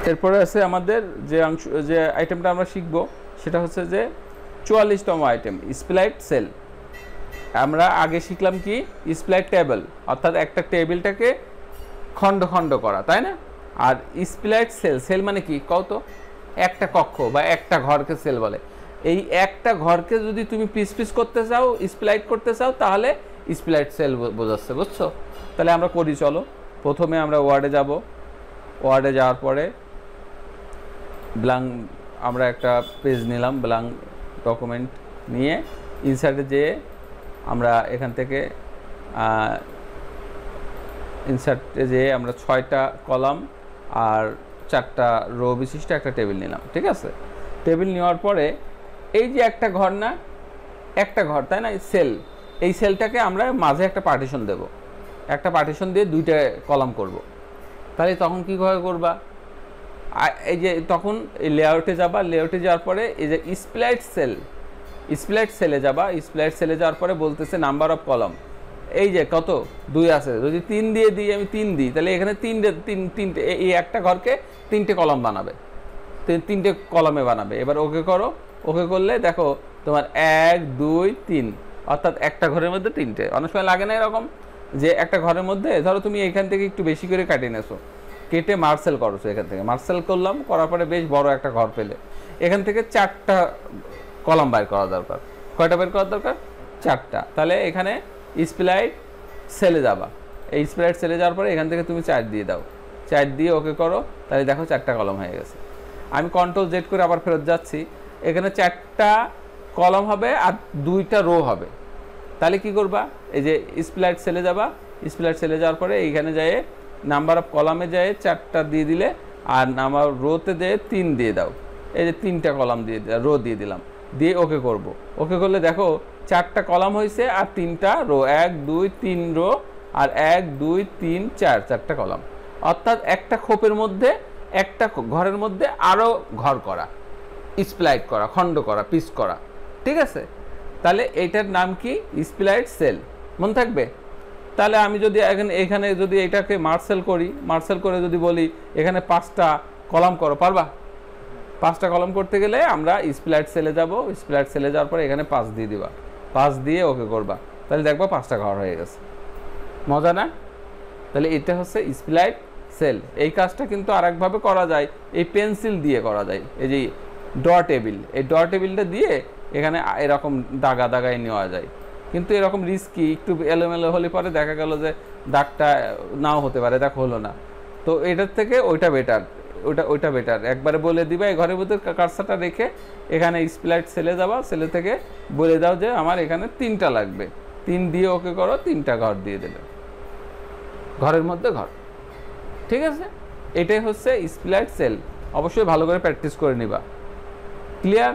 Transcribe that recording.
এরপরে আছে আমাদের যে অংশ, যে আইটেমটা আমরা শিখবো সেটা হচ্ছে যে 44তম আইটেম, স্প্লাইট সেল। আমরা আগে শিখলাম কি স্প্লাইট টেবিল, অর্থাৎ একটা টেবিলটাকে খণ্ড খণ্ড করা, তাই না? আর স্প্লাইট সেল, সেল মানে কি কত? একটা কক্ষ বা একটা ঘরকে সেল বলে। এই একটা ঘরকে যদি তুমি পিস পিস করতে চাও, স্প্লাইট করতে চাও, তাহলে স্প্লাইট সেল বোঝাচ্ছে, বুঝছো? তাহলে আমরা করি, চলো। প্রথমে আমরা ওয়ার্ডে যাব, ওয়ার্ডে যাওয়ার পরে ব্ল্যাঙ্ক আমরা একটা পেজ নিলাম, ব্ল্যাঙ্ক ডকুমেন্ট নিয়ে ইনসার্টে যেয়ে আমরা এখান থেকে ইনসার্টে যেয়ে আমরা 6টা কলাম আর 4টা রো বিশিষ্ট একটা টেবিল নিলাম, ঠিক আছে? টেবিল নেওয়ার পরে এই যে একটা ঘর না, একটা ঘর, তাই না? সেল, এই সেলটাকে আমরা মাঝে একটা পার্টিশন দেব, একটা পার্টিশন দিয়ে 2টা কলাম করব। তাহলে তখন কীভাবে করবা? এই যে তখন এই লেআউটে যাবা, লেআউটে যাওয়ার পরে এই যে স্প্লাইট সেল, স্প্লাইট সেলে যাবা, স্প্লাইট সেলে যাওয়ার পরে বলতেছে নাম্বার অফ কলাম, এই যে কত 2 আছে, যদি 3 দিয়ে দিই, আমি 3 দিই, তাহলে এখানে তিনটে এই একটা ঘরকে 3টে কলাম বানাবে, 3টে কলামে বানাবে। এবার ওকে করো, ওকে করলে দেখো তোমার 1 2 3, অর্থাৎ একটা ঘরের মধ্যে 3টে। অনেক সময় লাগে না এরকম যে একটা ঘরের মধ্যে ধরো তুমি এখান থেকে একটু বেশি করে কাটিয়ে নেছো, কেটে মার্সেল করছো, এখান থেকে মার্সেল করলাম, করার পরে বেশ বড় একটা ঘর পেলে, এখান থেকে 4টা কলাম বাইর করা দরকার। কয়টা বের করা দরকার? 4টা। তাহলে এখানে স্প্লাইট সেলে যাবা, এই স্প্লাইট সেলে যাওয়ার পরে এখান থেকে তুমি 4 দিয়ে দাও, 4 দিয়ে ওকে করো, তাহলে দেখো 4টা কলাম হয়ে গেছে। আমি কন্ট্রোল জেড করে আবার ফেরত যাচ্ছি, এখানে 4টা কলাম হবে আর 2টা রো হবে। তাহলে কি করবা? এই যে স্প্লাইট সেলে যাবা, স্প্লাইট সেলে যাওয়ার পরে এইখানে যেয়ে নাম্বার অফ কলামে যেয়ে 4টা দিয়ে দিলে, আর নাম্বার রোতে যেয়ে 3 দিয়ে দাও, এই যে 3টা কলাম দিয়ে রো দিয়ে দিলাম, দিয়ে ওকে করব। ওকে করলে দেখো 4টা কলাম হয়েছে আর 3টা রো, 1 2 3 রো আর 1 2 3 4, 4টা কলাম। অর্থাৎ একটা খোপের মধ্যে, একটা ঘরের মধ্যে আরও ঘর করা, স্প্লাইট করা, খণ্ড করা, পিস করা, ঠিক আছে? তাহলে এইটার নাম কি? স্প্লাইট সেল। মনে থাকবে? তাহলে আমি যদি এখানে যদি এটাকে মার্সেল করি, মার্সেল করে যদি বলি এখানে 5টা কলাম করো, পারবা? 5টা কলাম করতে গেলে আমরা স্প্লাইট সেলে যাব, স্প্লাইট সেলে যাওয়ার পরে এখানে 5 দিয়ে দিবা, 5 দিয়ে ওকে করবা, তাহলে দেখবা 5টা ঘর হয়ে গেছে। মজা না? তাহলে এটা হচ্ছে স্প্লাইট সেল। এই কাজটা কিন্তু আরেকভাবে করা যায়, এই পেন্সিল দিয়ে করা যায়। এই যে ড টেবিল, এই ড টেবিলটা দিয়ে এখানে এরকম দাগা দাগায় নেওয়া যায়, কিন্তু এরকম রিস্কি, একটু এলোমেলো হলে পরে দেখা গেল যে দাগটা নাও হতে পারে, দেখো হলো না। তো এটার থেকে ওইটা বেটার, ওইটা বেটার। একবারে বলে দিবা, এই ঘরের মধ্যে কার্সারটা রেখে এখানে স্প্লাইট সেলে যাবা, সেলে থেকে বলে দাও যে আমার এখানে 3টা লাগবে, 3 দিয়ে ওকে করো, 3টা ঘর দিয়ে দেবে, ঘরের মধ্যে ঘর, ঠিক আছে? এটাই হচ্ছে স্প্লাইট সেল। অবশ্যই ভালো করে প্র্যাকটিস করে নিবা। ক্লিয়ার?